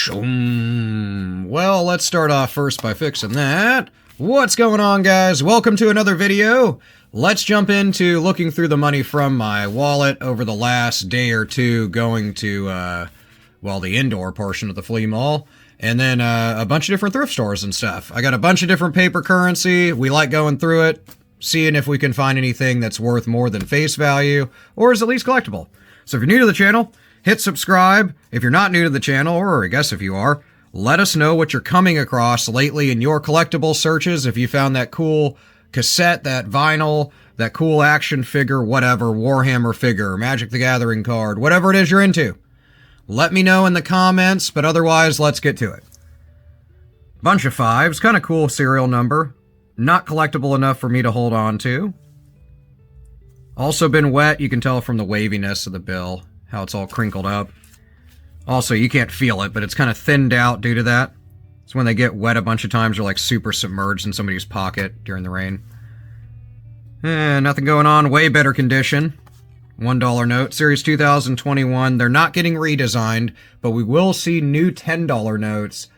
Well, let's start off first by fixing that. What's going on, guys? Welcome to another video. Let's jump into looking through the money from my wallet over the last day or two, going to, well, the indoor portion of the flea mall, and then a bunch of different thrift stores and stuff. I got a bunch of different paper currency. We like going through it, seeing if we can find anything that's worth more than face value, or is at least collectible. So if you're new to the channel, hit subscribe. If you're not new to the channel, or I guess if you are, let us know what you're coming across lately in your collectible searches. If you found that cool cassette, that vinyl, that cool action figure, whatever, Warhammer figure, Magic the Gathering card, whatever it is you're into, let me know in the comments, but otherwise, let's get to it. Bunch of fives, kind of cool serial number. Not collectible enough for me to hold on to. Also been wet, you can tell from the waviness of the bill, how it's all crinkled up. Also, you can't feel it, but it's kind of thinned out due to that. So when they get wet a bunch of times, they're like super submerged in somebody's pocket during the rain. Nothing going on, way better condition. $1 note, Series 2021. They're not getting redesigned, but we will see new $10 notes.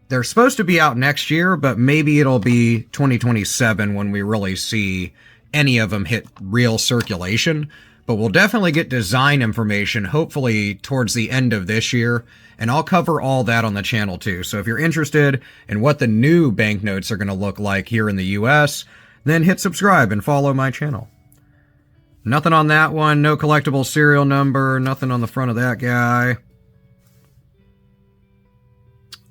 They're supposed to be out next year, but maybe it'll be 2027 when we really see any of them hit real circulation. But we'll definitely get design information, hopefully towards the end of this year, and I'll cover all that on the channel too. So if you're interested in what the new banknotes are going to look like here in the US, then hit subscribe and follow my channel. Nothing on that one, no collectible serial number, nothing on the front of that guy.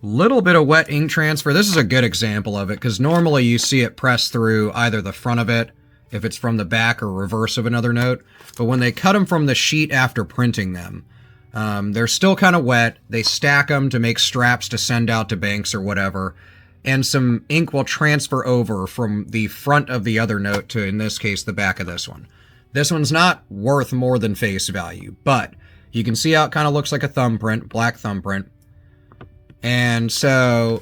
Little bit of wet ink transfer. This is a good example of it, because normally you see it press through either the front of it, if it's from the back or reverse of another note. But when they cut them from the sheet after printing them, they're still kind of wet. They stack them to make straps to send out to banks or whatever. And some ink will transfer over from the front of the other note to, in this case, the back of this one. This one's not worth more than face value, but you can see how it kind of looks like a thumbprint, black thumbprint. And so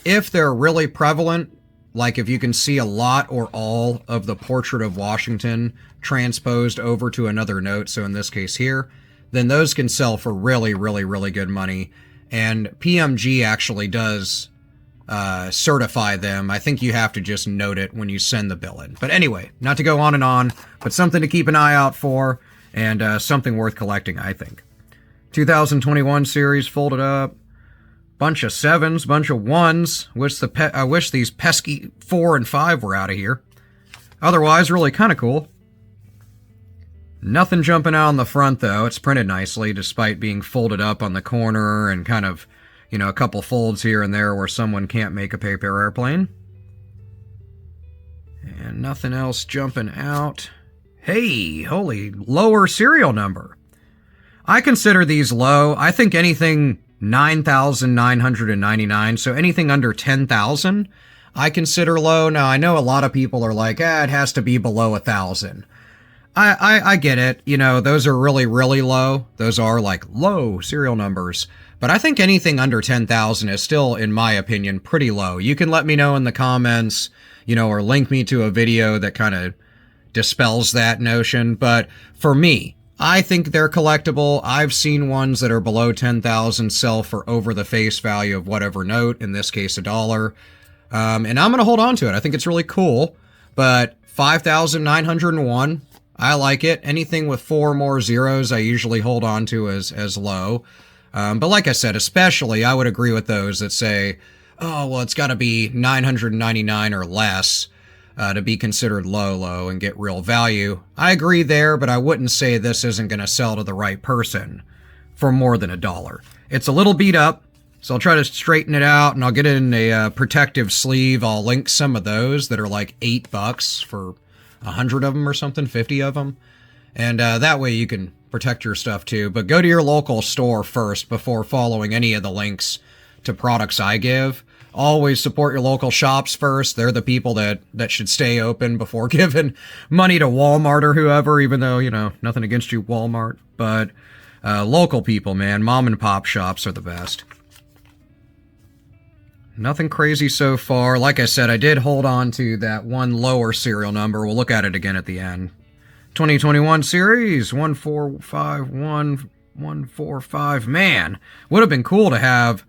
if they're really prevalent, like if you can see a lot or all of the portrait of Washington transposed over to another note, so in this case here, then those can sell for really, really, really good money. And PMG actually does certify them. I think you have to just note it when you send the bill in. But anyway, not to go on, but something to keep an eye out for, and something worth collecting, I think. 2021 series folded up. Bunch of sevens, bunch of ones. I wish these pesky 4 and 5 were out of here. Otherwise, really kind of cool. Nothing jumping out on the front, though. It's printed nicely, despite being folded up on the corner and kind of, you know, a couple folds here and there where someone can't make a paper airplane. And nothing else jumping out. Hey, holy, lower serial number. I consider these low. I think anything 9,999, so anything under 10,000 I consider low. Now, I know a lot of people are like, it has to be below 1,000. I get it. You know, those are really, really low. Those are like low serial numbers. But I think anything under 10,000 is still, in my opinion, pretty low. You can let me know in the comments, you know, or link me to a video that kind of dispels that notion. But for me, I think they're collectible. I've seen ones that are below 10,000 sell for over the face value of whatever note, in this case, $1. And I'm going to hold on to it. I think it's really cool. But 5,901, I like it. Anything with 4 or more zeros, I usually hold on to as low. But like I said, especially, I would agree with those that say, oh, well, it's got to be 999 or less to be considered low and get real value. I agree there, but I wouldn't say this isn't going to sell to the right person for more than $1. It's a little beat up, so I'll try to straighten it out, and I'll get it in a protective sleeve. I'll link some of those that are like $8 for 100 of them or something, 50 of them. And that way you can protect your stuff too. But go to your local store first before following any of the links to products I give. Always support your local shops first. They're the people that should stay open before giving money to Walmart or whoever, even though, you know, nothing against you, Walmart. But local people, man, mom and pop shops are the best. Nothing crazy so far. Like I said, I did hold on to that one lower serial number. We'll look at it again at the end. 2021 series, 1451, 145. Man, would have been cool to have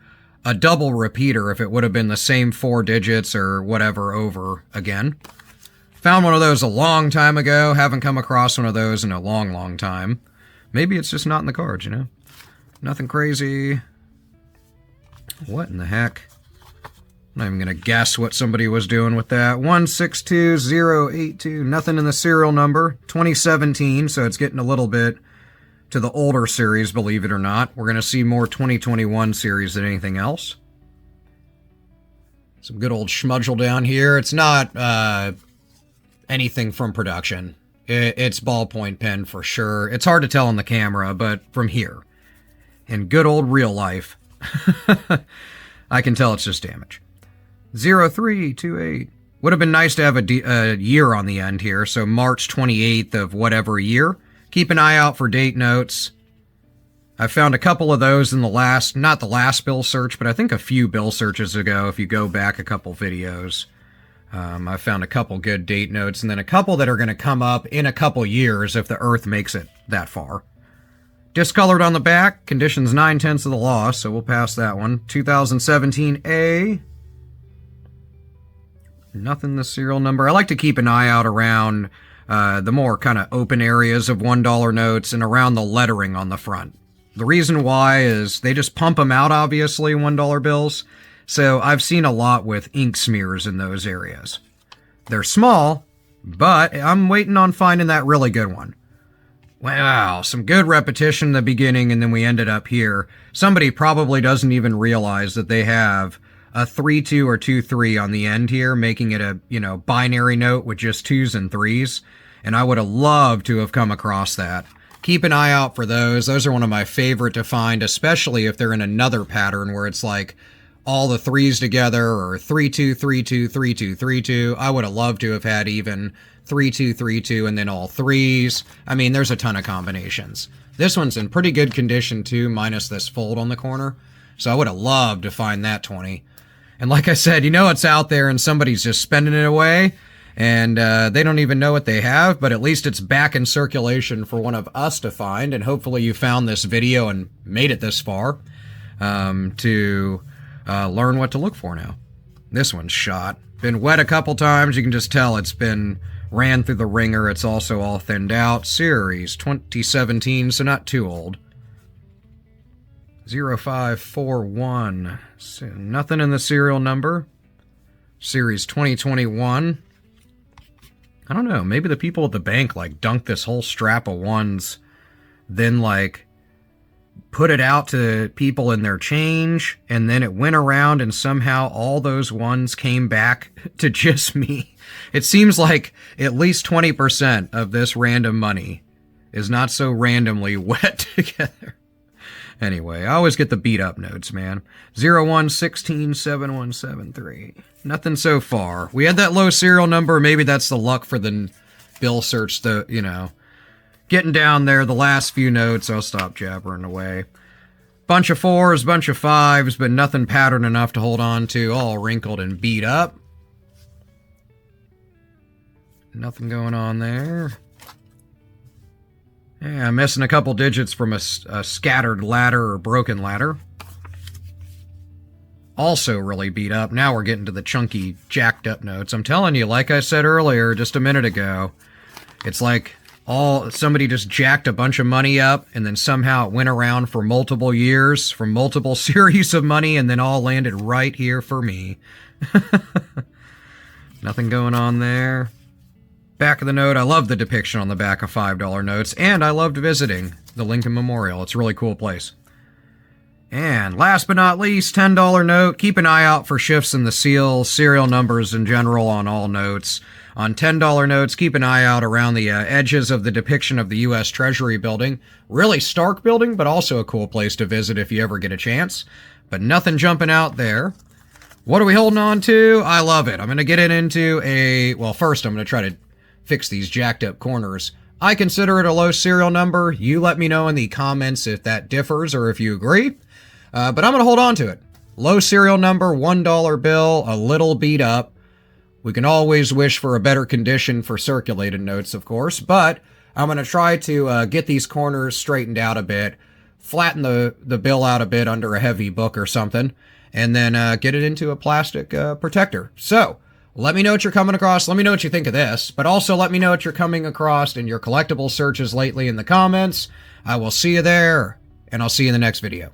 a double repeater if it would have been the same 4 digits or whatever over again. Found one of those a long time ago. Haven't come across one of those in a long, long time. Maybe it's just not in the cards, you know? Nothing crazy. What in the heck? I'm not even going to guess what somebody was doing with that. 162082. Nothing in the serial number. 2017, so it's getting a little bit to the older series, believe it or not. We're going to see more 2021 series than anything else. Some good old schmudgel down here. It's not anything from production. It's ballpoint pen for sure. It's hard to tell on the camera, but from here, in good old real life, I can tell it's just damage. 0328. Would have been nice to have a year on the end here, so March 28th of whatever year. Keep an eye out for date notes. I found a couple of those in the last, not the last bill search, but I think a few bill searches ago, if you go back a couple videos. I found a couple good date notes, and then a couple that are going to come up in a couple years if the Earth makes it that far. Discolored on the back, conditions 9/10 of the loss, so we'll pass that one. 2017A. Nothing the serial number. I like to keep an eye out around the more kind of open areas of $1 notes and around the lettering on the front. The reason why is they just pump them out, obviously, $1 bills. So I've seen a lot with ink smears in those areas. They're small, but I'm waiting on finding that really good one. Wow, some good repetition in the beginning, and then we ended up here. Somebody probably doesn't even realize that they have a 3-2 or 2-3 on the end here, making it a, you know, binary note with just 2s and 3s. And I would have loved to have come across that. Keep an eye out for those. Those are one of my favorite to find, especially if they're in another pattern where it's like all the 3s together, or 3-2, 3-2, 3-2, 3-2. I would have loved to have had even 3-2, 3-2, and then all 3s. I mean, there's a ton of combinations. This one's in pretty good condition too, minus this fold on the corner. So I would have loved to find that 20. And like I said, you know it's out there and somebody's just spending it away, and they don't even know what they have, but at least it's back in circulation for one of us to find, and hopefully you found this video and made it this far to learn what to look for now. This one's shot. Been wet a couple times. You can just tell it's been ran through the ringer. It's also all thinned out. Series 2017, so not too old. 0541. So nothing in the serial number. Series 2021. I don't know. Maybe the people at the bank like dunked this whole strap of ones, then like put it out to people in their change, and then it went around and somehow all those ones came back to just me. It seems like at least 20% of this random money is not so randomly wet together. Anyway, I always get the beat up notes, man. 01167173. Nothing so far. We had that low serial number. Maybe that's the luck for the bill search, the, you know, getting down there. The last few notes, I'll stop jabbering away. Bunch of 4s, bunch of 5s, but nothing pattern enough to hold on to. All wrinkled and beat up. Nothing going on there. Yeah, I'm missing a couple digits from a scattered ladder or broken ladder. Also really beat up. Now we're getting to the chunky, jacked up notes. I'm telling you, like I said earlier, just a minute ago, it's like somebody just jacked a bunch of money up, and then somehow it went around for multiple years, from multiple series of money, and then all landed right here for me. Nothing going on there. Back of the note, I love the depiction on the back of $5 notes, and I loved visiting the Lincoln Memorial. It's a really cool place. And last but not least, $10 note. Keep an eye out for shifts in the seal, serial numbers in general on all notes. On $10 notes, keep an eye out around the edges of the depiction of the U.S. Treasury building. Really stark building, but also a cool place to visit if you ever get a chance. But nothing jumping out there. What are we holding on to? I love it. I'm going to get it into well, first I'm going to try to fix these jacked up corners. I consider it a low serial number. You let me know in the comments if that differs or if you agree. But I'm going to hold on to it. Low serial number, $1 bill, a little beat up. We can always wish for a better condition for circulated notes, of course, but I'm going to try to get these corners straightened out a bit. flatten the bill out a bit under a heavy book or something, and then get it into a plastic protector. So let me know what you're coming across. Let me know what you think of this, but also let me know what you're coming across in your collectible searches lately in the comments. I will see you there, and I'll see you in the next video.